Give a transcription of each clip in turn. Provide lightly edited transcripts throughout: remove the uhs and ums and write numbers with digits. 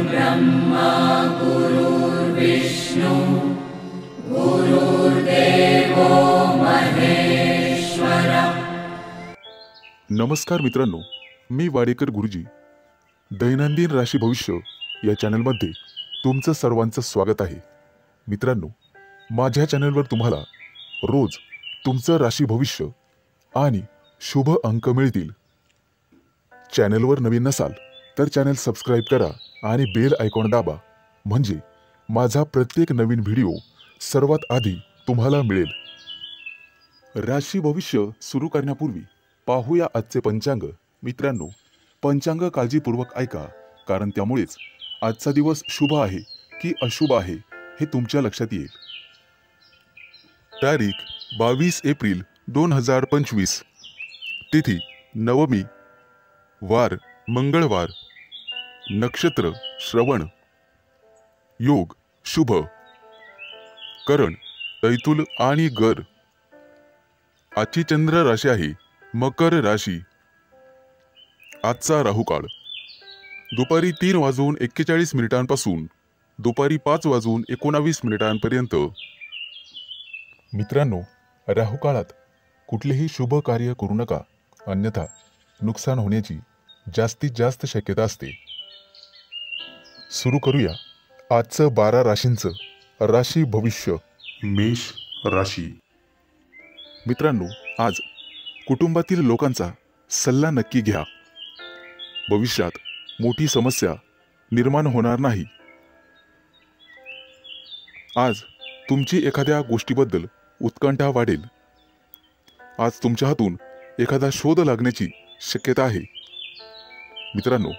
ब्रह्मा गुरुर्विष्णु गुरुर्देवो महेश्वर। नमस्कार मित्रांनो, मी वाडेकर गुरुजी दैनंदिन राशी भविष्य या चॅनलमध्ये तुमचं सर्वांचं स्वागत आहे। मित्रांनो, माझ्या चॅनलवर तुम्हाला रोज तुमचं राशी भविष्य आणि शुभ अंक मिळतील। चॅनलवर नवीन नसाल तर चॅनल सबस्क्राइब करा आणि बेल आयकॉन दाबा, म्हणजे माझा प्रत्येक नवीन व्हिडिओ सर्वात आधी तुम्हाला मिळेल। राशी भविष्य सुरू करण्यापूर्वी पाहूया आजचे पंचांग। मित्रांनो, पंचांग काळजीपूर्वक ऐका, कारण त्यामुळेच आजचा दिवस शुभ आहे की अशुभ आहे हे तुमच्या लक्षात येईल। तारीख 22 एप्रिल 2025, तिथी नवमी, वार मंगळवार, नक्षत्र श्रवण, योग शुभ, करण तैतुल आणि गर। आजची चंद्र राशी आहे मकर राशी। आजचा राहुकाळ दुपारी 3:41 पासून दुपारी 5:19 पर्यंत। मित्रांनो, राहुकाळात कुठलेही शुभ कार्य करू नका, अन्यथा नुकसान होण्याची जास्तीत जास्त शक्यता असते। सुरू करूया आजचं 12 राशींचं राशी भविष्य। मेष राशी। मित्रांनो, आज कुटुंबातील लोकांचा सल्ला नक्की घ्या। भविष्यात मोठी समस्या निर्माण होणार नाही। आज तुमची एखाद्या गोष्टीबद्दल उत्कंठा वाढेल। आज तुमच्या हातून एखादा शोध लागण्याची शक्यता आहे। मित्रांनो,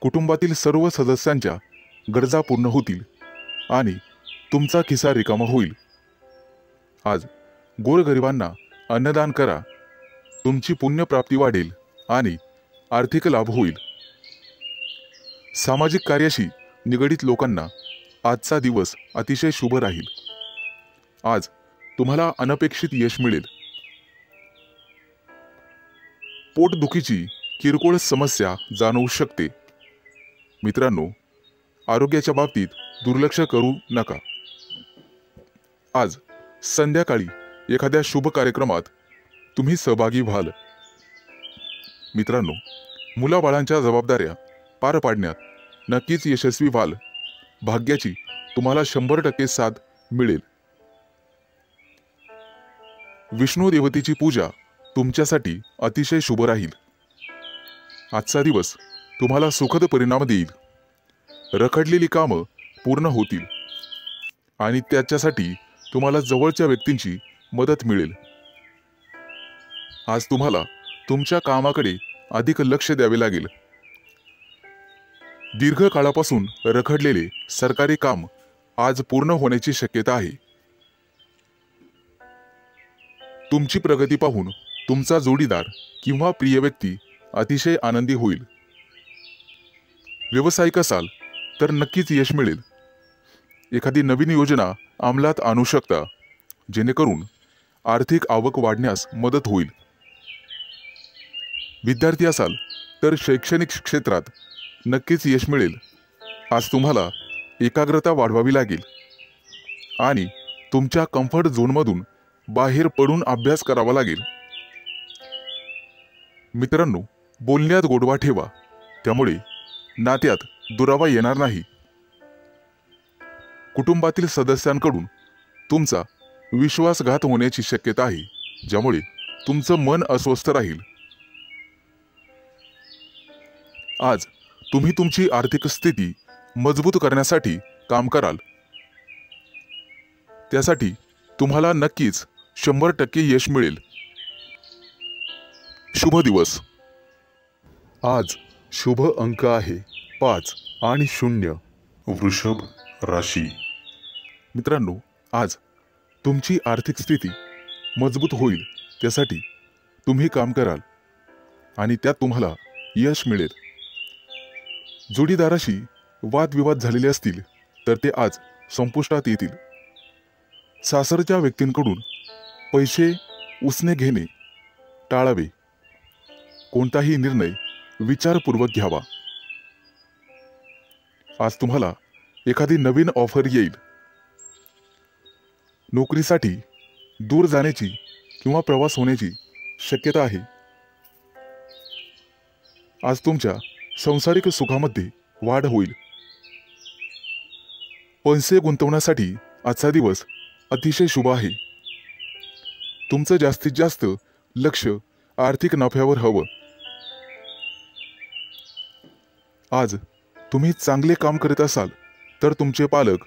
कुटुंबातील सर्व सदस्यांच्या गरजा पूर्ण होतील आणि तुमचा खिसा रिकामा होईल। आज गोरगरिबांना अन्नदान करा, तुमची पुण्यप्राप्ती वाढेल आणि आर्थिक लाभ होईल। सामाजिक कार्याशी निगडित लोकांना आजचा दिवस अतिशय शुभ राहील। आज तुम्हाला अनपेक्षित यश मिळेल। पोटदुखीची किरकोळ समस्या जाणवू शकते। मित्रांनो, आरोग्याच्या बाबतीत दुर्लक्ष करू नका। आज संध्याकाळी एखाद्या शुभ कार्यक्रमात तुम्ही सहभागी व्हाल। मित्रांनो, मुलाबाळांच्या जबाबदाऱ्या पार पाडण्यात नक्कीच यशस्वी व्हाल। भाग्याची तुम्हाला 100% साथ मिळेल। विष्णू देवतेची पूजा तुमच्यासाठी अतिशय शुभ राहील। आजचा दिवस तुम्हाला सुखद परिणाम देईल। रखडलेली कामं पूर्ण होतील आणि त्याच्यासाठी तुम्हाला जवळच्या व्यक्तींची मदत मिळेल। आज तुम्हाला तुमच्या कामाकडे अधिक लक्ष द्यावे लागेल। दीर्घकाळापासून रखडलेले सरकारी काम आज पूर्ण होण्याची शक्यता आहे। तुमची प्रगती पाहून तुमचा जोडीदार किंवा प्रिय व्यक्ती अतिशय आनंदी होईल। व्यावसायिक असाल तर नक्कीच यश मिळेल। एखादी नवीन योजना अंमलात आणू शकता, जेणेकरून आर्थिक आवक वाढण्यास मदत होईल। विद्यार्थी असाल तर शैक्षणिक क्षेत्रात नक्कीच यश मिळेल। आज तुम्हाला एकाग्रता वाढवावी लागेल आणि तुमच्या कम्फर्ट झोनमधून बाहेर पडून अभ्यास करावा लागेल। मित्रांनो, बोलण्यात गोडवा ठेवा, त्यामुळे नात्यात दुरावा येणार नाही। कुटुंबातील सदस्यांकडून तुमचा विश्वासघात होण्याची शक्यता आहे, ज्यामुळे तुमचं मन अस्वस्थ राहील। आज तुम्ही तुमची आर्थिक स्थिती मजबूत करण्यासाठी काम कराल। त्यासाठी तुम्हाला नक्कीच 100% यश मिळेल। शुभ दिवस। आज शुभ अंक आहे 5 आणि 0। वृषभ राशी। मित्रांनो, आज तुमची आर्थिक स्थिती मजबूत होईल, त्यासाठी तुम्ही काम कराल आणि त्यात तुम्हाला यश मिळेल। जोडीदाराशी वादविवाद झालेले असतील तर ते आज संपुष्टात येतील। सासरच्या व्यक्तींकडून पैसे उसने घेणे टाळावे। कोणताही निर्णय विचारपूर्वक घ्यावा। आज तुम्हाला एखादी नवीन ऑफर येईल। नोकरीसाठी दूर जाण्याची किंवा प्रवास होण्याची शक्यता आहे। आज तुमच्या सांसारिक सुखामध्ये वाढ होईल। पैसे गुंतवण्यासाठी आजचा दिवस अतिशय शुभ आहे। तुमचं जास्तीत जास्त लक्ष आर्थिक नफ्यावर हवं। आज तुम्ही चांगले काम करत असाल तर तुमचे पालक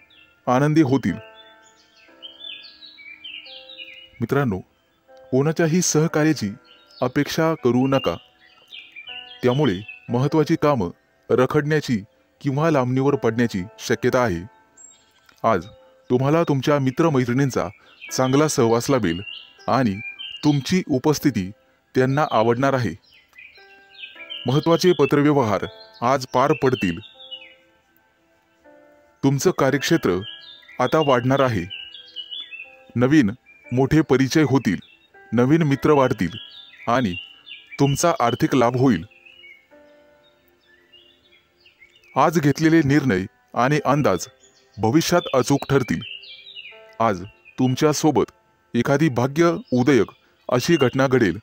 आनंदी होतील। मित्रांनो, कोणाच्याही सहकार्याची अपेक्षा करू नका, त्यामुळे महत्त्वाची कामं रखडण्याची किंवा लांबणीवर पडण्याची शक्यता आहे। आज तुम्हाला तुमच्या मित्रमैत्रिणींचा चांगला सहवास लाभेल आणि तुमची उपस्थिती त्यांना आवडणार आहे। महत्त्वाचे पत्रव्यवहार आज पार पडतील। तुमचं कार्यक्षेत्र आता वाढणार आहे। नवीन मोठे परिचय होतील, नवीन मित्र वाढतील आणि तुमचा आर्थिक लाभ होईल। आज घेतलेले निर्णय आणि अंदाज भविष्यात अचूक ठरतील। आज तुमच्या सोबत एखादी भाग्य उदयक अशी घटना घडेल।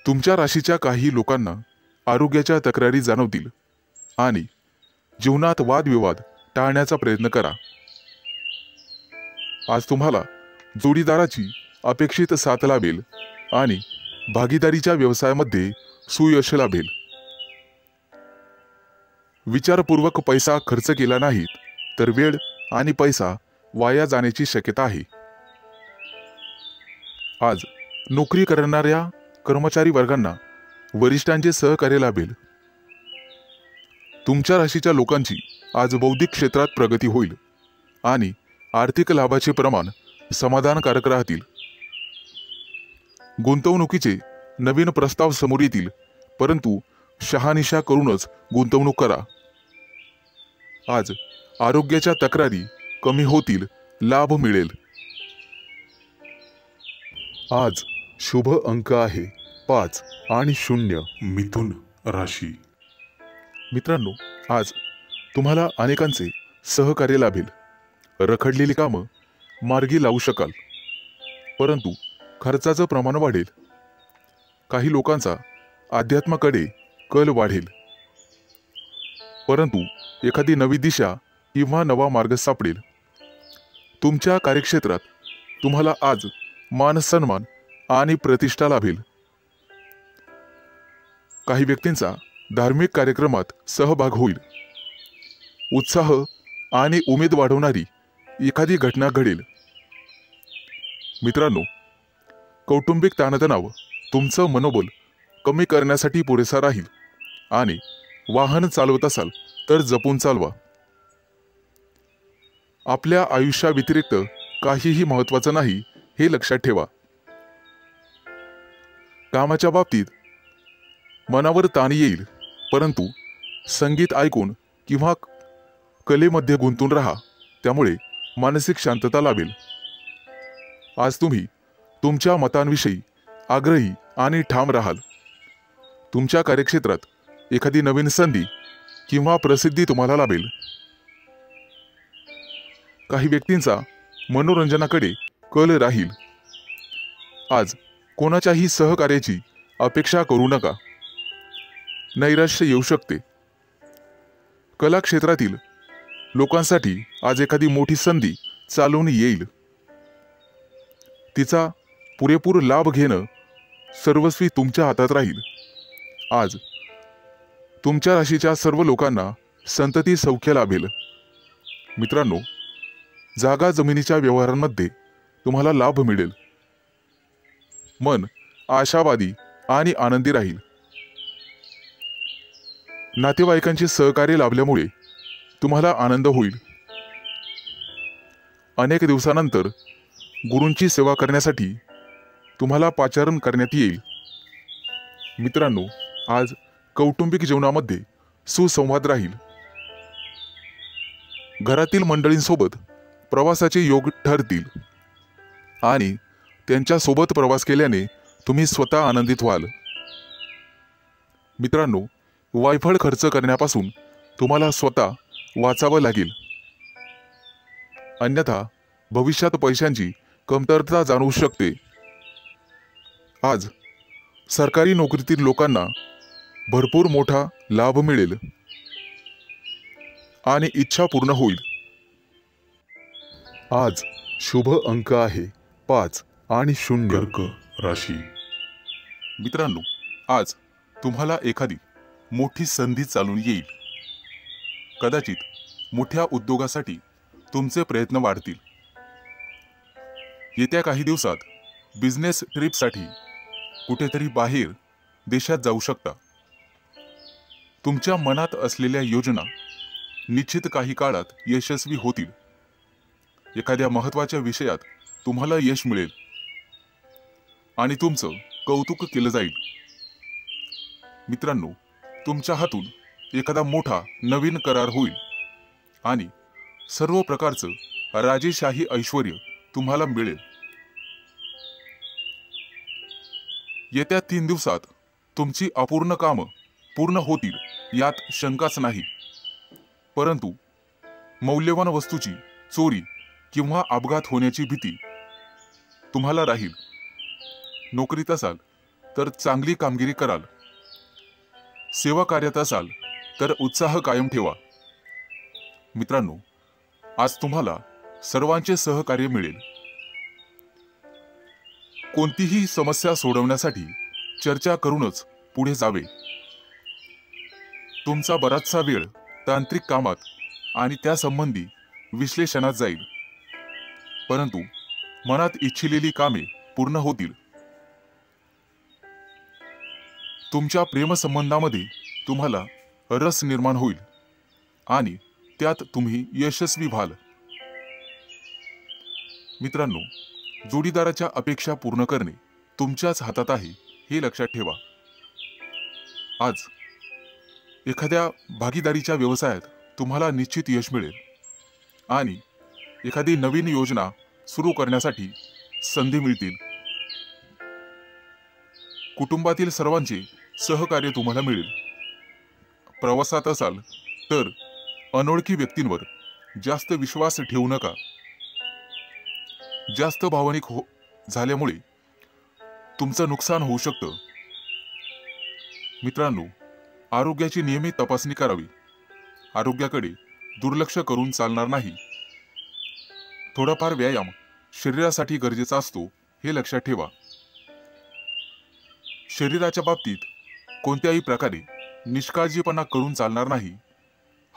तुमच्या राशीच्या काही लोकांना आरोग्याच्या तक्रारी जाणवतील आणि जीवनात वादविवाद टाळण्याचा प्रयत्न करा। आज तुम्हाला जोडीदाराची अपेक्षित साथ लाभेल आणि भागीदारीच्या व्यवसायामध्ये सुयश लाभेल। विचारपूर्वक पैसा खर्च केला नाही तर वेळ आणि पैसा वाया जाण्याची शक्यता आहे। आज नोकरी करणाऱ्या कर्मचारी वर्गांना वरिष्ठांचे सहकार्य लाभेल। तुमच्या राशीच्या लोकांची आज बौद्धिक क्षेत्रात प्रगती होईल आणि आर्थिक लाभाचे प्रमाण समाधानकारक राहतील। गुंतवणुकीचे नवीन प्रस्ताव समोर येतील, परंतु शहानिशा करूनच गुंतवणूक करा। आज आरोग्याच्या तक्रारी कमी होतील, लाभ मिळेल। आज शुभ अंक आहे 5 आणि 0। मिथुन राशी। मित्रांनो, आज तुम्हाला अनेकांचे सहकार्य लाभेल। रखडलेली कामं मार्गी लावू शकाल, परंतु खर्चाचं प्रमाण वाढेल। काही लोकांचा अध्यात्माकडे कल वाढेल, परंतु एखादी नवी दिशा किंवा नवा मार्ग सापडेल। तुमच्या कार्यक्षेत्रात तुम्हाला आज मान सन्मान आणि प्रतिष्ठा लाभेल। काही व्यक्तींचा धार्मिक कार्यक्रमात सहभाग होईल। उत्साह आणि उमेद वाढवणारी एखादी घटना घडेल। मित्रांनो, कौटुंबिक ताणतणाव तुमचं मनोबल कमी करण्यासाठी पुरेसा राहील आणि वाहन चालवत असाल तर जपून चालवा। आपल्या आयुष्याव्यतिरिक्त काहीही महत्त्वाचं नाही हे लक्षात ठेवा। कामाच्या बाबतीत मनावर ताण येईल, परंतु संगीत ऐकून किंवा कलेमध्ये गुंतून राहा, त्यामुळे मानसिक शांतता लाभेल। आज तुम्ही तुमच्या मतांविषयी आग्रही आणि ठाम राहाल। तुमच्या कार्यक्षेत्रात एखादी नवीन संधी किंवा प्रसिद्धी तुम्हाला लाभेल। काही व्यक्तींचा मनोरंजनाकडे कल राहील। आज कोणाच्याही सहकार्याची अपेक्षा करू नका, नैराश्य येऊ शकते। कला क्षेत्रातील लोकांसाठी आज एखादी मोठी संधी चालून येईल। तिचा पुरेपूर लाभ घेणं सर्वस्वी तुमच्या हातात राहील। आज तुमच्या राशीच्या सर्व लोकांना संतती सौख्य लाभेल। मित्रांनो, जागा जमिनीच्या व्यवहारांमध्ये तुम्हाला लाभ मिळेल। मन आशावादी आणि आनंदी राहील। नातेवाईकांचे सहकार्य लाभल्यामुळे तुम्हाला आनंद होईल। अनेक दिवसानंतर गुरूंची सेवा करण्यासाठी तुम्हाला पाचारण करण्यात येईल। मित्रांनो, आज कौटुंबिक जीवनामध्ये सुसंवाद राहील। घरातील मंडळींसोबत प्रवासाचे योग ठरतील आणि त्यांच्या सोबत प्रवास केल्याने तुम्ही स्वतः आनंदित व्हाल। मित्रांनो, वायफळ खर्च करण्यापासून तुम्हाला स्वतः वाचावं लागेल, अन्यथा भविष्यात पैशांची कमतरता जाणवू शकते. आज सरकारी नोकरीतील लोकांना भरपूर मोठा लाभ मिळेल आणि इच्छा पूर्ण होईल. आज शुभ अंक आहे 5 आणि 0. कर्क राशी. मित्रांनो, आज तुम्हाला एखादी मोठी संधी चालून येईल. कदाचित मोठ्या उद्योगासाठी तुमचे प्रयत्न वाढतील. येत्या काही दिवसात बिझनेस ट्रिपसाठी कुठेतरी बाहेर देशात जाऊ शकता. तुमच्या मनात असलेल्या योजना निश्चित काही काळात यशस्वी होतील. एखाद्या महत्त्वाच्या विषयात तुम्हाला यश मिळेल आणि तुमचं कौतुक केलं जाईल. मित्रांनो, तुमच्या हातून एखादा मोठा नवीन करार होईल आणि सर्व प्रकारचं राजेशाही ऐश्वर्य तुम्हाला मिळेल. येत्या 3 दिवसात तुमची अपूर्ण कामं पूर्ण होतील यात शंकाच नाही. परंतु मौल्यवान वस्तूची चोरी किंवा अपघात होण्याची भीती तुम्हाला राहील. नोकरीत असाल तर चांगली कामगिरी कराल. सेवा कार्यात असाल तर उत्साह कायम ठेवा. मित्रांनो, आज तुम्हाला सर्वांचे सहकार्य मिळेल. कोणतीही समस्या सोडवण्यासाठी चर्चा करूनच पुढे जावे. तुमचा बराचसा वेळ तांत्रिक कामात आणि त्यासंबंधी विश्लेषणात जाईल. परंतु मनात इच्छिलेली कामे पूर्ण होतील. तुमच्या प्रेमसंबंधामध्ये तुम्हाला रस निर्माण होईल आणि त्यात तुम्ही यशस्वी व्हाल. मित्रांनो, जोडीदाराच्या अपेक्षा पूर्ण करणे तुमच्याच हातात आहे हे लक्षात ठेवा. आज एखाद्या भागीदारीच्या व्यवसायात तुम्हाला निश्चित यश मिळेल आणि एखादी नवीन योजना सुरू करण्यासाठी संधी मिळतील. कुटुंबातील सर्वांचे सहकार्य तुम्हाला मिळेल. प्रवासात असाल तर अनोळखी व्यक्तींवर जास्त विश्वास ठेवू नका. जास्त भावनिक झाल्यामुळे तुमचं नुकसान होऊ शकतं. मित्रांनो, आरोग्याची नियमित तपासणी करावी. आरोग्याकडे दुर्लक्ष करून चालणार नाही. थोडाफार व्यायाम शरीरासाठी गरजेचा असतो हे लक्षात ठेवा. शरीराच्या बाबतीत कोणत्याही प्रकारे निष्काळजीपणा करून चालणार नाही.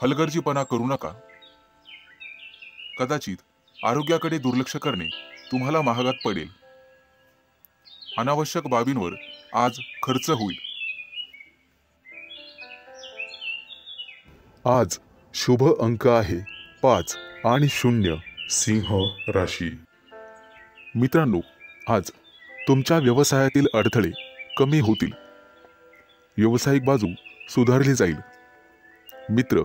हलगर्जीपणा करू नका. कदाचित आरोग्याकडे दुर्लक्ष करणे तुम्हाला महागात पडेल. अनावश्यक बाबींवर आज खर्च होईल. आज शुभ अंक आहे 5 आणि 0. सिंह राशी. मित्रांनो, आज तुमच्या व्यवसायातील अडथळे कमी होतील. व्यावसायिक बाजू सुधारली जाईल. मित्र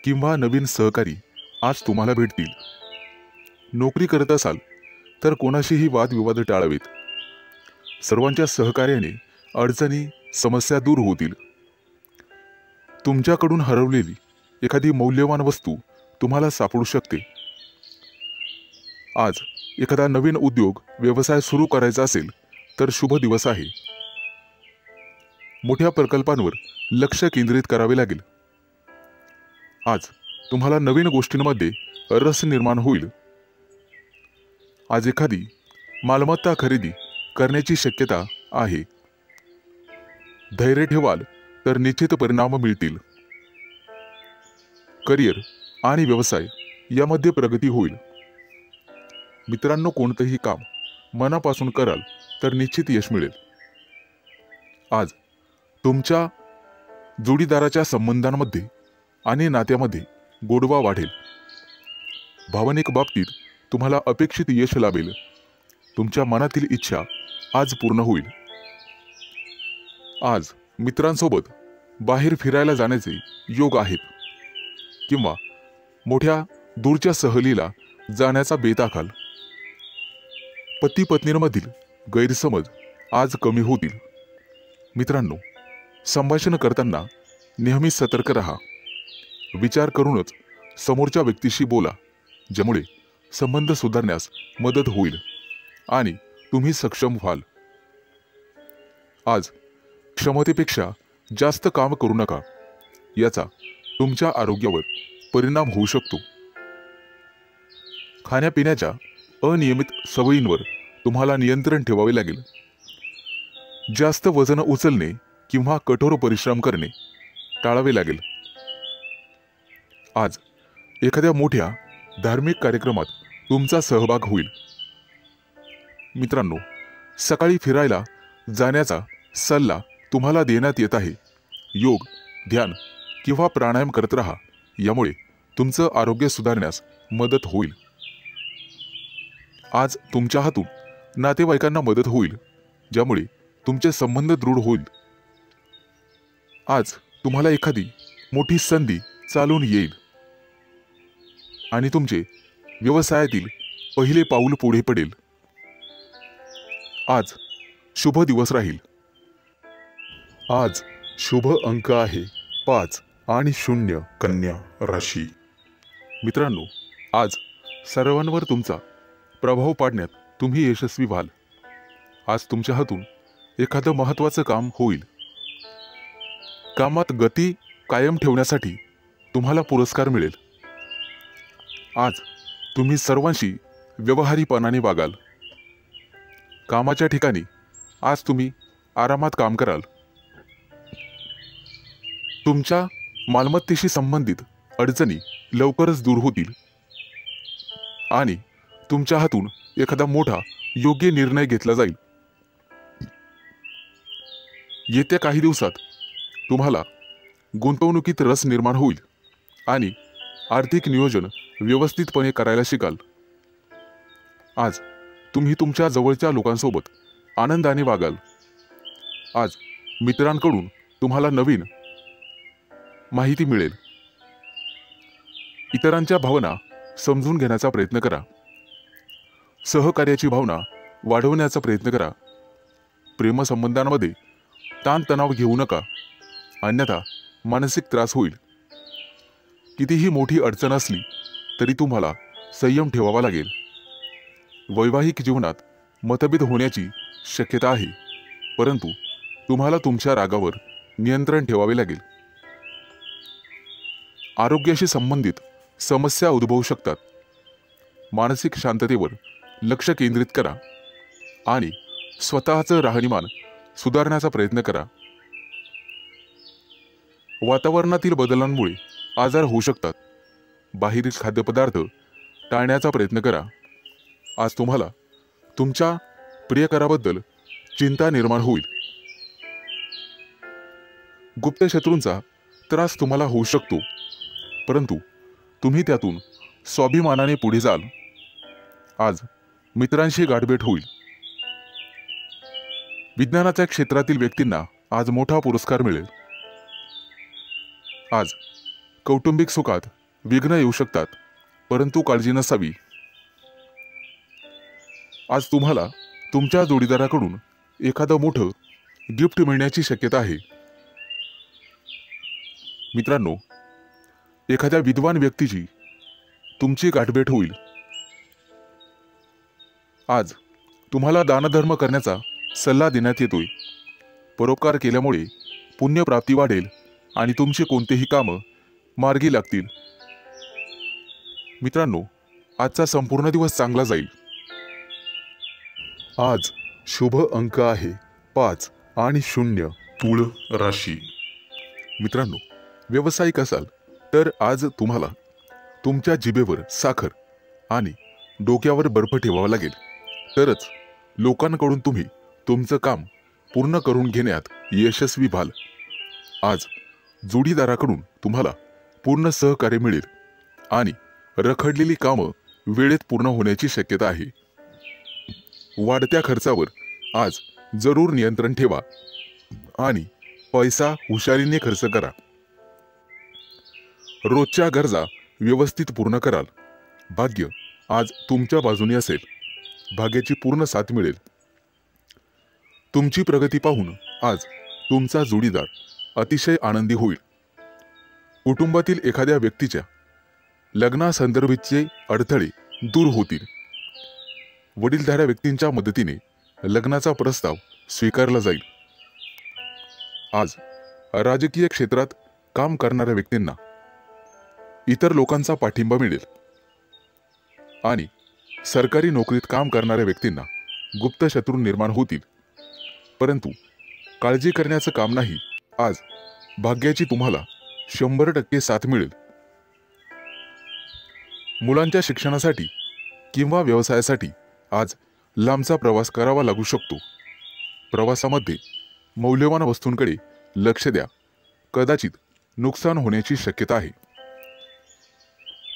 किंवा नवीन सहकारी आज तुम्हाला भेटतील. नोकरी करत असाल तर कोणाशीही वादविवाद टाळावेत. सर्वांच्या सहकार्याने अडचणी समस्या दूर होतील. तुमच्याकडून हरवलेली एखादी मौल्यवान वस्तू तुम्हाला सापडू शकते. आज एखादा नवीन उद्योग व्यवसाय सुरू करायचा असेल तर शुभ दिवस आहे. मोठ्या प्रकल्पांवर लक्ष केंद्रित करावे लागेल. आज तुम्हाला नवीन गोष्टींमध्ये रस निर्माण होईल. आज एखादी मालमत्ता खरेदी करण्याची शक्यता आहे. धैर्य ठेवाल तर निश्चित परिणाम मिळतील. करिअर आणि व्यवसाय यामध्ये प्रगती होईल. मित्रांनो, कोणतेही काम मनापासून कराल तर निश्चित यश मिळेल. आज तुमच्या जोडीदाराच्या संबंधांमध्ये आणि नात्यामध्ये गोडवा वाढेल. भावनिक बाबतीत तुम्हाला अपेक्षित यश लाभेल. तुमच्या मनातील इच्छा आज पूर्ण होईल. आज मित्रांसोबत बाहेर फिरायला जाण्याचे योग आहेत किंवा मोठ्या दूरच्या सहलीला जाण्याचा बेत आखाल. पती पत्नींमधील गैरसमज आज कमी होतील. मित्रांनो, संभाषण करताना नेहमी सतर्क राहा. विचार करूनच समोरच्या व्यक्तीशी बोला, ज्यामुळे संबंध सुधारण्यास मदत होईल आणि तुम्ही सक्षम व्हाल. आज क्षमतेपेक्षा जास्त काम करू नका, याचा तुमच्या आरोग्यावर परिणाम होऊ शकतो. खाण्यापिण्याच्या अनियमित सवयींवर तुम्हाला नियंत्रण ठेवावे लागेल. जास्त वजन उचलणे किंवा कठोर परिश्रम करणे टाळावे लागेल. आज एखाद्या मोठ्या धार्मिक कार्यक्रमात तुमचा सहभाग होईल. मित्रांनो, सकाळी फिरायला जाण्याचा सल्ला तुम्हाला देण्यात येत आहे. योग, ध्यान किंवा प्राणायाम करत राहा, यामुळे तुमचं आरोग्य सुधारण्यास मदत होईल. आज तुमच्या हातून नातेवाईकांना मदत होईल, ज्यामुळे तुमचे संबंध दृढ होईल. आज तुम्हाला एखादी मोठी संधी चालून येईल आणि तुमचे व्यवसायातील पहिले पाऊल पुढे पडेल. आज शुभ दिवस राहील. आज शुभ अंक आहे 5 आणि 0. कन्या राशी. मित्रांनो, आज सर्वांवर तुमचा प्रभाव पाडण्यात तुम्ही यशस्वी व्हाल. आज तुमच्या हातून एखादं महत्त्वाचं काम होईल. कामात गती कायम ठेवण्यासाठी तुम्हाला पुरस्कार मिळेल. आज तुम्ही सर्वांशी व्यवहारीपणाने वागाल. कामाच्या ठिकाणी आज तुम्ही आरामात काम कराल. तुमच्या मालमत्तेशी संबंधित अडचणी लवकरच दूर होतील आणि तुमच्या हातून एखादा मोठा योग्य निर्णय घेतला जाईल. येत्या काही दिवसात तुम्हाला गुंतवणुकीत रस निर्माण होईल आणि आर्थिक नियोजन व्यवस्थितपणे करायला शिकाल. आज तुम्ही तुमच्या जवळच्या लोकांसोबत आनंदाने वागाल. आज मित्रांकडून तुम्हाला नवीन माहिती मिळेल. इतरांच्या भावना समजून घेण्याचा प्रयत्न करा. सहकार्याची भावना वाढवण्याचा प्रयत्न करा. प्रेमसंबंधांमध्ये ताणतणाव घेऊ नका, अन्यथा मानसिक त्रास होईल. कितीही मोठी अडचण असली तरी तुम्हाला संयम ठेवावा लागेल. वैवाहिक जीवनात मतभेद होण्याची शक्यता आहे, परंतु तुम्हाला तुमच्या रागावर नियंत्रण ठेवावे लागेल. आरोग्याशी संबंधित समस्या उद्भवू शकतात. मानसिक शांततेवर लक्ष केंद्रित करा आणि स्वतःचं राहणीमान सुधारण्याचा प्रयत्न करा. वातावरणातील बदलांमुळे आजार होऊ शकतात. बाहेरील खाद्यपदार्थ टाळण्याचा प्रयत्न करा. आज तुम्हाला तुमच्या प्रियकराबद्दल चिंता निर्माण होईल. गुप्त शत्रूंचा त्रास तुम्हाला होऊ शकतो, परंतु तुम्ही त्यातून स्वाभिमानाने पुढे जाल. आज मित्रांशी गाठभेट होईल. विज्ञानाच्या क्षेत्रातील व्यक्तींना आज मोठा पुरस्कार मिळेल. आज कौटुंबिक सुखात विघ्न येऊ शकतात, परंतु काळजी नसावी. आज तुम्हाला तुमच्या जोडीदाराकडून एखादं मोठं गिफ्ट मिळण्याची शक्यता आहे. मित्रांनो, एखाद्या विद्वान व्यक्तीची तुमची गाठभेट होईल. आज तुम्हाला दानधर्म करण्याचा सल्ला देण्यात येतोय. परोपकार केल्यामुळे पुण्यप्राप्ती वाढेल आणि तुमची कोणतेही कामं मार्गी लागतील. मित्रांनो, आजचा संपूर्ण दिवस चांगला जाईल. आज शुभ अंक आहे 5 आणि 0. तुळ राशी. मित्रांनो, व्यावसायिक असाल तर आज तुम्हाला तुमच्या जिभेवर साखर आणि डोक्यावर बर्फ ठेवावा लागेल, तरच लोकांकडून तुम्ही तुमचं काम पूर्ण करून घेण्यात यशस्वी व्हाल. आज जोडीदाराकडून तुम्हाला पूर्ण सहकार्य मिळेल आणि रखडलेली कामं वेळेत पूर्ण होण्याची शक्यता आहे. वाढत्या खर्चावर आज जरूर नियंत्रण ठेवा आणि पैसा हुशारीने खर्च करा. रोजच्या गरजा व्यवस्थित पूर्ण कराल. भाग्य आज तुमच्या बाजूने असेल. भाग्याची पूर्ण साथ मिळेल. तुमची प्रगती पाहून आज तुमचा जोडीदार अतिशय आनंदी होईल. कुटुंबातील एखाद्या व्यक्तीच्या लग्नासंदर्भाचे अडथळे दूर होतील. वडीलधाऱ्या व्यक्तींच्या मदतीने लग्नाचा प्रस्ताव स्वीकारला जाईल. आज राजकीय क्षेत्रात काम करणाऱ्या व्यक्तींना इतर लोकांचा पाठिंबा मिळेल आणि सरकारी नोकरीत काम करणाऱ्या व्यक्तींना गुप्त शत्रू निर्माण होतील. परंतु काळजी करण्याचं काम नाही. आज भाग्याची तुम्हाला 100% साथ मिळेल. मुलांच्या शिक्षणासाठी किंवा व्यवसायासाठी आज लांबचा प्रवास करावा लागू शकतो. प्रवासामध्ये मौल्यवान वस्तूंकडे लक्ष द्या. कदाचित नुकसान होण्याची शक्यता आहे.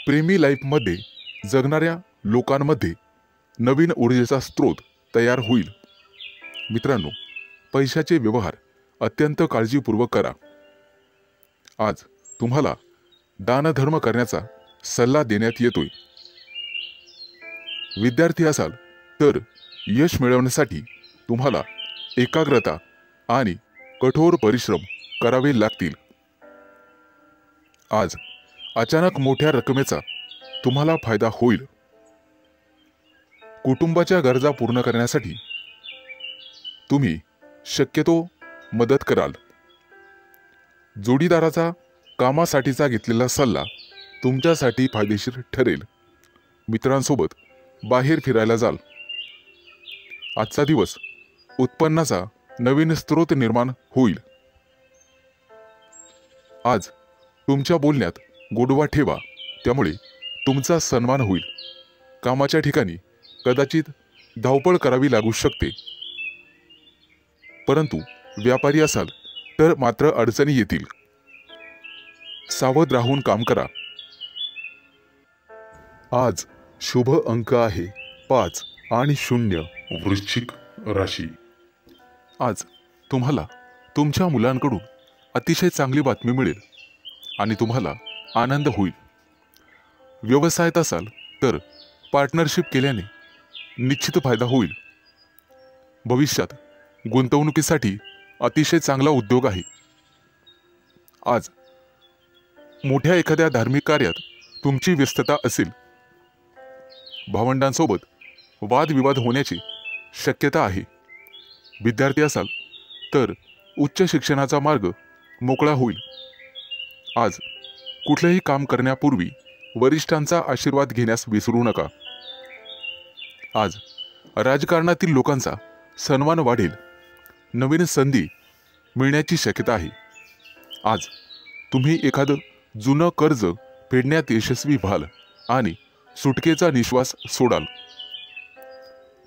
प्रेमी लाईफमध्ये जगणाऱ्या लोकांमध्ये नवीन ऊर्जेचा स्रोत तयार होईल. मित्रांनो, पैशाचे व्यवहार अत्यंत काळजीपूर्वक करा. आज तुम्हाला दानधर्म करण्याचा सल्ला देण्यात येतोय. विद्यार्थी असाल तर यश मिळवण्यासाठी तुम्हाला एकाग्रता आणि कठोर परिश्रम करावे लागतील. आज अचानक मोठ्या रकमेचा तुम्हाला फायदा होईल. कुटुंबाच्या गरजा पूर्ण करण्यासाठी तुम्ही शक्यतो मदत कराल. जोडीदाराचा कामासाठीचा घेतलेला सल्ला तुमच्यासाठी फायदेशीर ठरेल. मित्रांसोबत बाहेर फिरायला जाल. आजचा दिवस उत्पन्नाचा नवीन स्रोत निर्माण होईल. आज तुमच्या बोलण्यात गोडवा ठेवा, त्यामुळे तुमचा सन्मान होईल. कामाच्या ठिकाणी कदाचित धावपळ करावी लागू शकते, परंतु व्यापारी असाल तर मात्र अडचणी येतील. सावध राहून काम करा. आज शुभ अंक आहे 5 आणि 0. वृश्चिक राशी. आज तुम्हाला तुमच्या मुलांकडून अतिशय चांगली बातमी मिळेल आणि तुम्हाला आनंद होईल. व्यवसायात असाल तर पार्टनरशिप केल्याने निश्चित फायदा होईल. भविष्यात गुंतवणुकीसाठी अतिशय चांगला उद्योग आहे. आज मोठ्या एखाद्या धार्मिक कार्यात तुमची व्यस्तता असेल. भावंडांसोबत वादविवाद होण्याची शक्यता आहे. विद्यार्थी असाल तर उच्च शिक्षणाचा मार्ग मोकळा होईल. आज कुठलेही काम करण्यापूर्वी वरिष्ठांचा आशीर्वाद घेण्यास विसरू नका. आज राजकारणातील लोकांचा सन्मान वाढेल. नवीन संधी मिळण्याची शक्यता आहे. आज तुम्ही एखादं जुनं कर्ज फेडण्यात यशस्वी व्हाल आणि सुटकेचा निश्वास सोडाल.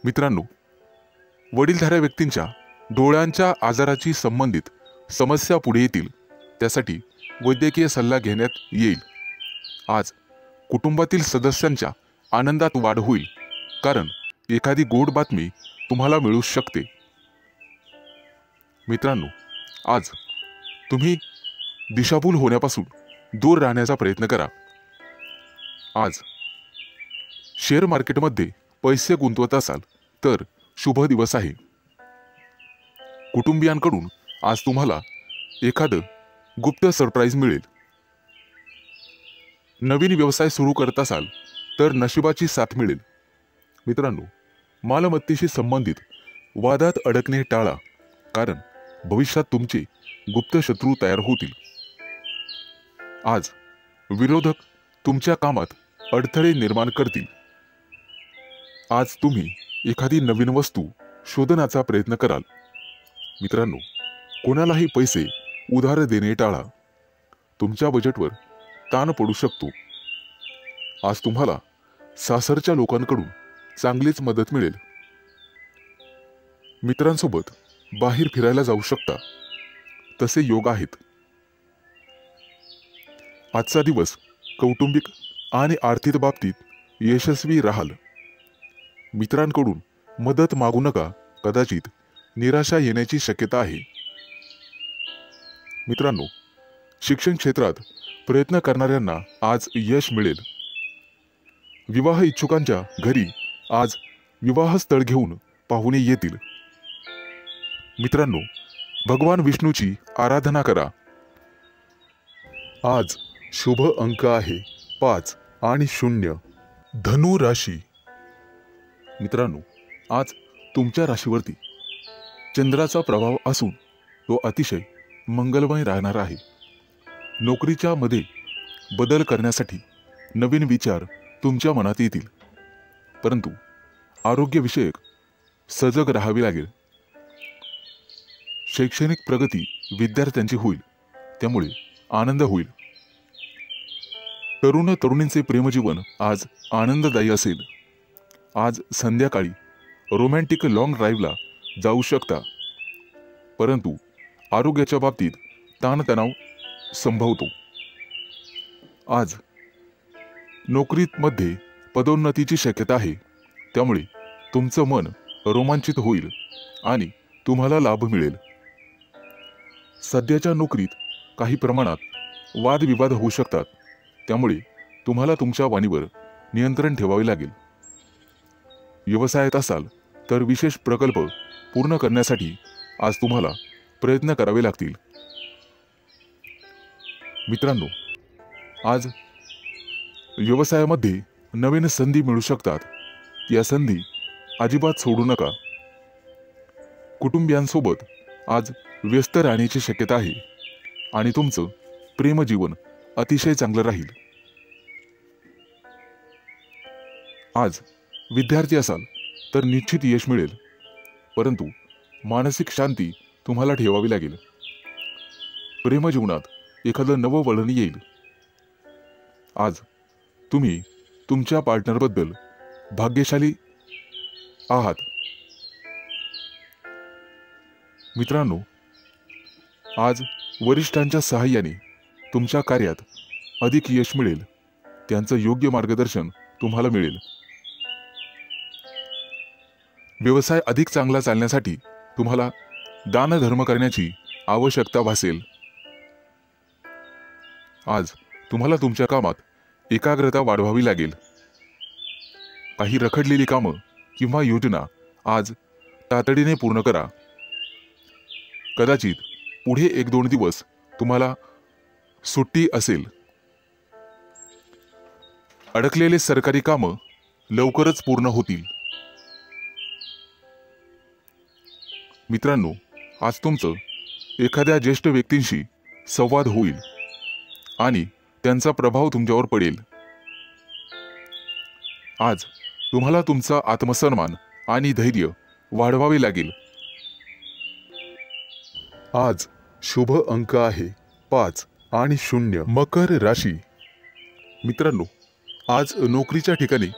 मित्रांनो, वडीलधाऱ्या व्यक्तींच्या डोळ्यांच्या आजाराची संबंधित समस्या पुढे येतील. त्यासाठी वैद्यकीय सल्ला घेण्यात येईल. आज कुटुंबातील सदस्यांच्या आनंदात वाढ होईल, कारण एखादी गोड बातमी तुम्हाला मिळू शकते. मित्रांनो, आज तुम्ही दिशाभूल होण्यापासून दूर राहण्याचा प्रयत्न करा. आज शेअर मार्केटमध्ये पैसे गुंतवत असाल तर शुभ दिवस आहे. कुटुंबियांकडून आज तुम्हाला एखादं गुप्त सरप्राईज मिळेल. नवीन व्यवसाय सुरू करत असाल तर नशिबाची साथ मिळेल. मित्रांनो, मालमत्तेशी संबंधित वादात अडकणे टाळा, कारण भविष्यात तुमचे गुप्त शत्रू तयार होतील. आज विरोधक तुमच्या कामात अडथळे निर्माण करतील. आज तुम्ही एखादी नवीन वस्तू शोधण्याचा प्रयत्न कराल. मित्रांनो, कोणालाही पैसे उधार देणे टाळा. तुमच्या बजेटवर ताण पडू शकतो. आज तुम्हाला सासरच्या लोकांकडून चांगलीच मदत मिळेल. मित्रांसोबत बाहेर फिरायला जाऊ शकता, तसे योग आहेत. आजचा दिवस कौटुंबिक आणि आर्थिक बाबतीत यशस्वी राहाल. मित्रांकडून मदत मागू नका, कदाचित निराशा येण्याची शक्यता आहे. मित्रांनो, शिक्षण क्षेत्रात प्रयत्न करणाऱ्यांना आज यश मिळेल. विवाह इच्छुकांच्या घरी आज विवाहस्थळ घेऊन पाहुणे येतील. मित्रांनो, भगवान विष्णूची आराधना करा. आज शुभ अंक आहे 5 आणि 0. धनु राशी. मित्रांनो, आज तुमच्या राशीवरती चंद्राचा प्रभाव असून तो अतिशय मंगलमय राहणार आहे. नोकरीच्या मध्ये बदल करण्यासाठी नवीन विचार तुमच्या मनात येतील, परंतु आरोग्यविषयक सजग राहावे लागेल. शैक्षणिक प्रगती विद्यार्थ्यांची होईल, त्यामुळे आनंद होईल. तरुण तरुणींचे प्रेमजीवन आज आनंददायी असेल. आज संध्याकाळी रोमॅन्टिक लॉंग ड्राईव्हला जाऊ शकता, परंतु आरोग्याच्या बाबतीत ताणतणाव संभवतो. आज नोकरीमध्ये पदोन्नतीची शक्यता आहे, त्यामुळे तुमचं मन रोमांचित होईल आणि तुम्हाला लाभ मिळेल. सध्याच्या नोकरीत काही प्रमाणात वादविवाद होऊ शकतात, त्यामुळे तुम्हाला तुमच्या वाणीवर नियंत्रण ठेवावे लागेल. व्यवसायात असाल तर विशेष प्रकल्प पूर्ण करण्यासाठी आज तुम्हाला प्रयत्न करावे लागतील. मित्रांनो, आज व्यवसायामध्ये नवीन संधी मिळू शकतात. या संधी अजिबात सोडू नका. कुटुंबियांसोबत आज व्यस्त राहण्याची शक्यता आहे आणि तुमचं प्रेमजीवन अतिशय चांगलं राहील. आज विद्यार्थी असाल तर निश्चित यश मिळेल, परंतु मानसिक शांती तुम्हाला ठेवावी लागेल. प्रेमजीवनात एखादं नवं वळण येईल. आज तुम्ही तुमच्या पार्टनरबद्दल भाग्यशाली आहात. मित्रांनो, आज वरिष्ठांच्या सहाय्याने तुमच्या कार्यात अधिक यश मिळेल. त्यांचं योग्य मार्गदर्शन तुम्हाला मिळेल. व्यवसाय अधिक चांगला चालण्यासाठी तुम्हाला दानधर्म करण्याची आवश्यकता भासेल. आज तुम्हाला तुमच्या कामात एकाग्रता वाढवावी लागेल. काही रखडलेली कामं किंवा योजना आज तातडीने पूर्ण करा. कदाचित पुढे 1-2 दिवस तुम्हाला सुट्टी असेल. अडकलेले सरकारी कामं लवकरच पूर्ण होतील. मित्रांनो, आज तुमचं एखाद्या ज्येष्ठ व्यक्तींशी संवाद होईल आणि त्यांचा प्रभाव तुमच्यावर पडेल. आज तुम्हाला तुमचा आत्मसन्मान आणि धैर्य वाढवावे लागेल. आज शुभ अंक आहे 5 आणि 0. मकर राशी. मित्रांनो, आज नोकरीच्या ठिकाणी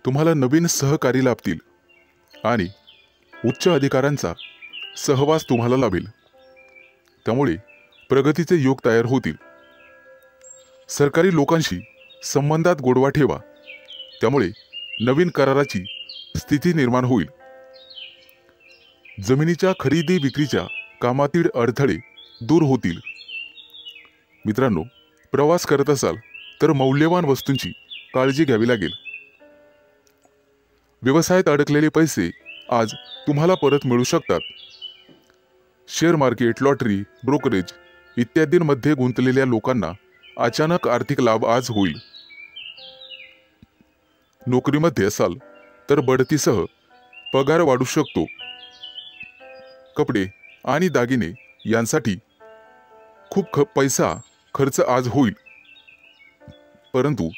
तुम्हाला नवीन सहकारी लाभतील आणि उच्च अधिकाऱ्यांचा सहवास तुम्हाला लाभेल. त्यामुळे प्रगतीचे योग तयार होतील. सरकारी लोकांशी संबंधात गोडवा ठेवा, त्यामुळे नवीन कराराची स्थिती निर्माण होईल. जमिनीच्या खरेदी विक्रीच्या कामातील अडथळे दूर होतील. मित्रांनो, प्रवास करत असाल तर मौल्यवान वस्तूंची काळजी घ्यावी लागेल. व्यवसायात अडकलेले पैसे आज तुम्हाला परत मिळू शकतात. शेअर मार्केट, लॉटरी, ब्रोकरेज इत्यादींमध्ये गुंतलेल्या लोकांना अचानक आर्थिक लाभ आज होईल. नोकरीमध्ये असाल तर बढतीसह पगार वाढू शकतो. कपडे आणि दागिने यांसाठी खूप पैसा खर्च आज होईल, परंतु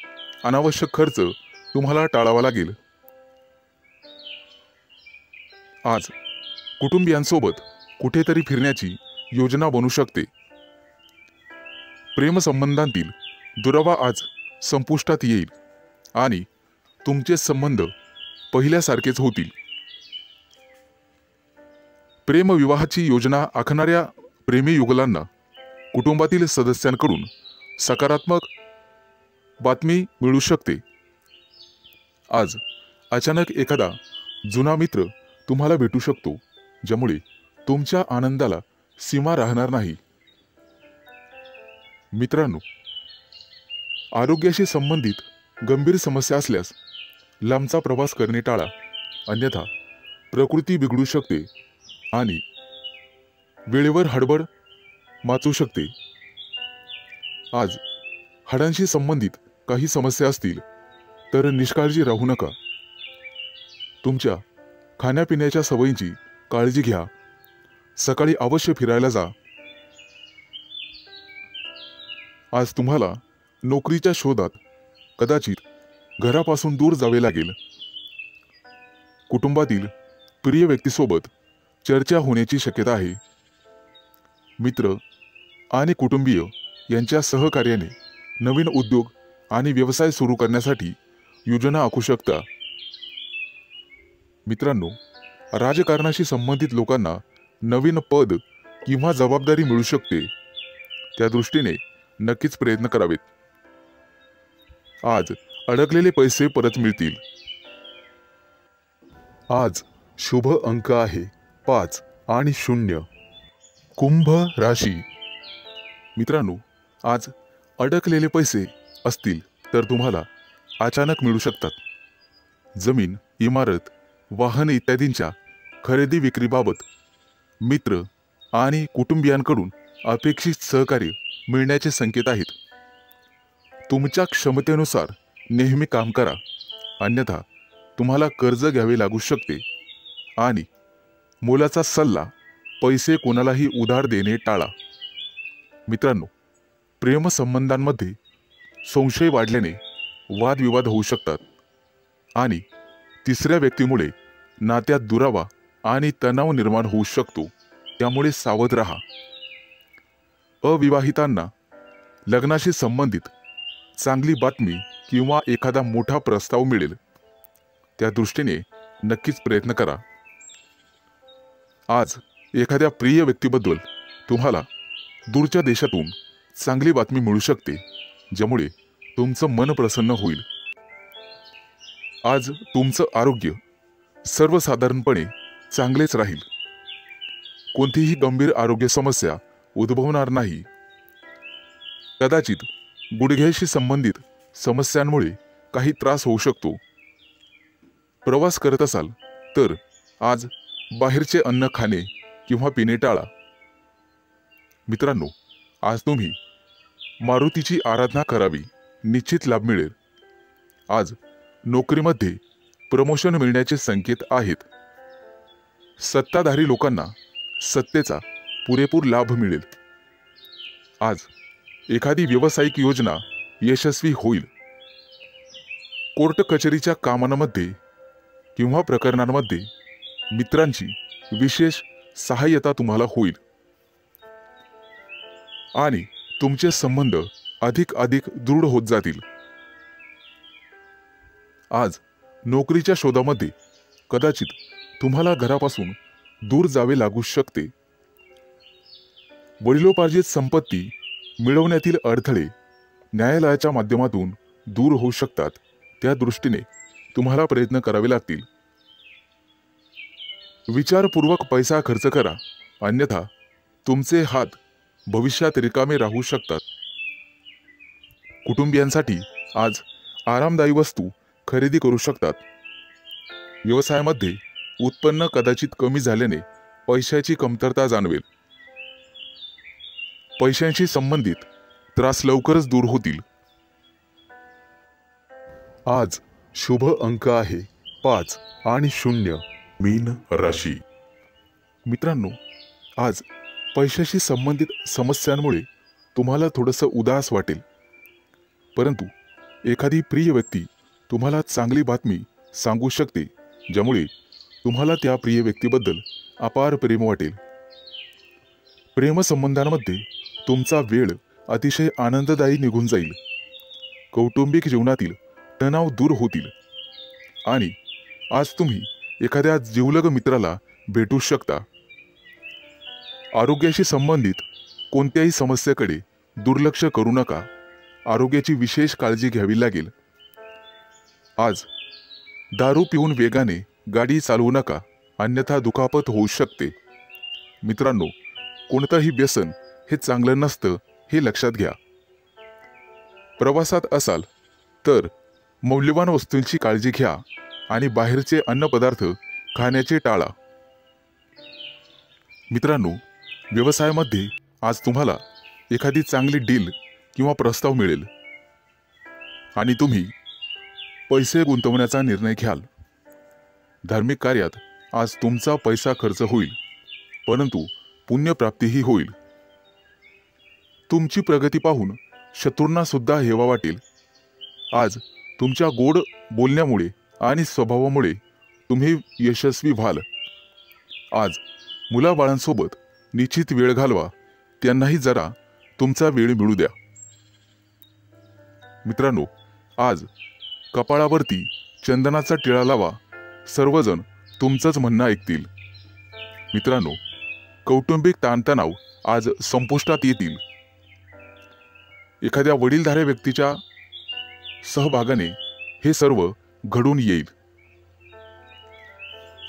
अनावश्यक खर्च तुम्हाला टाळावा लागेल. आज कुटुंबियांसोबत कुठेतरी फिरण्याची योजना बनू शकते. प्रेमसंबंधांतील दुरावा आज संपुष्टात येईल आणि तुमचे संबंध पहिल्यासारखेच होतील. प्रेमविवाहाची योजना आखणाऱ्या प्रेमी युगलांना कुटुंबातील सदस्यांकडून सकारात्मक बातमी मिळू शकते. आज अचानक एखादा जुना मित्र तुम्हाला भेटू शकतो, ज्यामुळे तुमच्या आनंदाला सीमा राहणार नाही. मित्रांनो, आरोग्याशी संबंधित गंभीर समस्या असल्यास लांबचा प्रवास करणे टाळा, अन्यथा प्रकृती बिघडू शकते आणि वेळेवर हडबड माचू शकते. आज हाडांशी संबंधित काही समस्या असतील तर निष्काळजी राहू नका. तुमच्या खाण्यापिण्याच्या सवयींची काळजी घ्या. सकाळी अवश्य फिरायला जा. आज तुम्हाला नोकरीच्या शोधात कदाचित घरापासून दूर जावे लागेल. कुटुंबातील प्रिय व्यक्तीसोबत चर्चा होण्याची शक्यता आहे. मित्र आणि कुटुंबीय यांच्या सहकार्याने नवीन उद्योग आणि व्यवसाय सुरू करण्यासाठी योजना आखू शकता. मित्रांनो, राजकारणाशी संबंधित लोकांना नवीन पद किंवा जबाबदारी मिळू शकते. त्या दृष्टीने नक्कीच प्रयत्न करावेत. आज अडकलेले पैसे परत मिळतील. आज शुभ अंक आहे 5 आणि 0. कुंभ राशी. मित्रांनो, आज अडकलेले पैसे असतील तर तुम्हाला अचानक मिळू शकतात. जमीन, इमारत, वाहन इत्यादींच्या खरेदी विक्रीबाबत मित्र आणि कुटुंबियांकडून अपेक्षित सहकार्य मिळण्याचे संकेत आहेत. तुमच्या क्षमतेनुसार नेहमी काम करा, अन्यथा तुम्हाला कर्ज घ्यावे लागू शकते. आणि मोलाचा सल्ला, पैसे कोणालाही उधार देणे टाळा. मित्रांनो, प्रेमसंबंधांमध्ये संशय वाढल्याने वादविवाद होऊ शकतात आणि तिसऱ्या व्यक्तीमुळे नात्यात दुरावा आणि तणाव निर्माण होऊ शकतो. त्यामुळे सावध राहा. अविवाहितांना लग्नाशी संबंधित चांगली बातमी किंवा एखादा मोठा प्रस्ताव मिळेल. त्या दृष्टीने नक्कीच प्रयत्न करा. आज एखाद्या प्रिय व्यक्तीबद्दल तुम्हाला दूरच्या देशातून चांगली बातमी मिळू शकते, ज्यामुळे तुमचं मन प्रसन्न होईल. आज तुमचं आरोग्य सर्वसाधारणपणे चांगलेच राहील. कोणतीही गंभीर आरोग्य समस्या उद्भवणार नाही. कदाचित गुडघ्याशी संबंधित समस्यांमुळे काही त्रास होऊ शकतो. प्रवास करत असाल तर आज बाहेरचे अन्न खाणे किंवा पिणे टाळा. मित्रांनो, आज तुम्ही मारुतीची आराधना करावी, निश्चित लाभ मिळेल. आज नोकरीमध्ये प्रमोशन मिळण्याचे संकेत आहेत. सत्ताधारी लोकांना सत्तेचा पुरेपूर लाभ मिळेल. आज एखादी व्यावसायिक योजना यशस्वी होईल. कोर्ट कचेरीच्या कामांमध्ये किंवा प्रकरणांमध्ये मित्रांची विशेष सहाय्यता तुम्हाला होईल आणि तुमचे संबंध अधिक दृढ होत जातील. आज नोकरीच्या शोधामध्ये कदाचित तुम्हाला घरापासून दूर जावे लागू शकते. वडिलोपार्जित संपत्ती मिळवण्यातील अडथळे न्यायालयाच्या माध्यमातून दूर होऊ शकतात. त्या दृष्टीने तुम्हाला प्रयत्न करावे लागतील. विचारपूर्वक पैसा खर्च करा, अन्यथा तुमचे हात भविष्यात रिकामे राहू शकतात. कुटुंबियांसाठी आज आरामदायी वस्तू खरेदी करू शकतात. व्यवसायामध्ये उत्पन्न कदाचित कमी झाल्याने पैशाची कमतरता जाणवेल. पैशांशी संबंधित त्रास लवकरच दूर होतील. आज शुभ अंक आहे 5 आणि 0. मीन राशी. मित्रांनो, आज पैशाशी संबंधित समस्यांमुळे तुम्हाला थोडंसं उदास वाटेल, परंतु एखादी प्रिय व्यक्ती तुम्हाला चांगली बातमी सांगू शकते, ज्यामुळे तुम्हाला त्या प्रिय व्यक्तीबद्दल अपार प्रेम वाटेल. प्रेमसंबंधांमध्ये तुमचा वेळ अतिशय आनंददायी निघून जाईल. कौटुंबिक जीवनातील तणाव दूर होतील आणि आज तुम्ही एखाद्या जिवलग मित्राला भेटू शकता. आरोग्याशी संबंधित कोणत्याही समस्येकडे दुर्लक्ष करू नका. आरोग्याची विशेष काळजी घ्यावी लागेल. आज दारू पिऊन वेगाने गाडी चालवू नका, अन्यथा दुखापत होऊ शकते. मित्रांनो, कोणतंही व्यसन हे चांगलं नसतं, हे लक्षात घ्या. प्रवासात असाल तर मौल्यवान वस्तूंची काळजी घ्या आणि बाहेरचे अन्नपदार्थ खाण्याचे टाळा. मित्रांनो, व्यवसायामध्ये आज तुम्हाला एखादी चांगली डील किंवा प्रस्ताव मिळेल. आणि तुम्ही पैसे गुंतवण्याचा निर्णय घ्याल. धार्मिक कार्यात आज तुमचा पैसा खर्च होईल, परंतु पुण्यप्राप्तीही होईल. तुमची प्रगती पाहून शत्रूंना सुद्धा हेवा वाटेल. आज तुमच्या गोड बोलण्यामुळे आणि स्वभावामुळे तुम्ही यशस्वी व्हाल. आज मुलाबाळांसोबत निश्चित वेळ घालवा, त्यांनाही जरा तुमचा वेळ मिळू द्या. मित्रांनो, आज कपाळावरती चंदनाचा टिळा लावा, सर्वजण तुमचंच म्हणणं ऐकतील. मित्रांनो, कौटुंबिक ताणतणाव आज संपुष्टात येतील. एखाद्या वडीलधाऱ्या व्यक्तीच्या सहभागाने हे सर्व घडून येईल.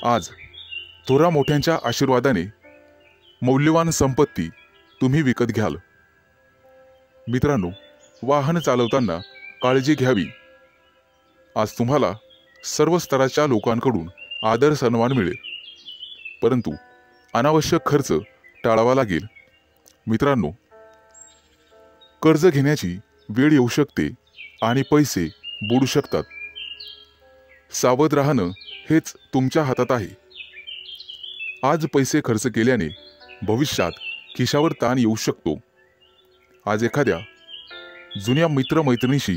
आज थोरा मोठ्यांच्या आशीर्वादाने मौल्यवान संपत्ती तुम्ही विकत घ्याल. मित्रांनो, वाहन चालवताना काळजी घ्यावी. आज तुम्हाला सर्व स्तराच्या लोकांकडून आदर सन्मान मिळेल, परंतु अनावश्यक खर्च टाळावा लागेल. मित्रांनो, कर्ज घेण्याची वेळ येऊ शकते आणि पैसे बुडू शकतात. सावध राहणं हेच तुमच्या हातात आहे. आज पैसे खर्च केल्याने भविष्यात खिशावर ताण येऊ शकतो. आज एखाद्या जुन्या मित्रमैत्रिणीशी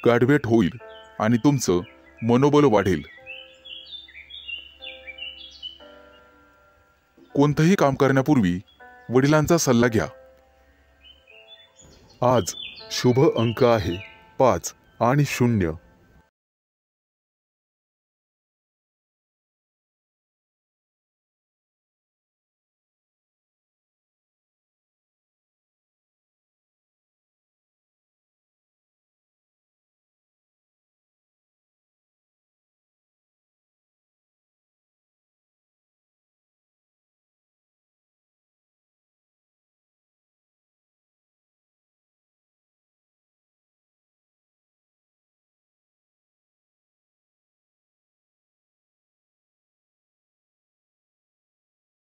गाठभेट होईल आणि तुमचं मनोबल वाढेल. कोणतंही काम करण्यापूर्वी वडिलांचा सल्ला घ्या. आज शुभ अंक आहे 5 आणि 0.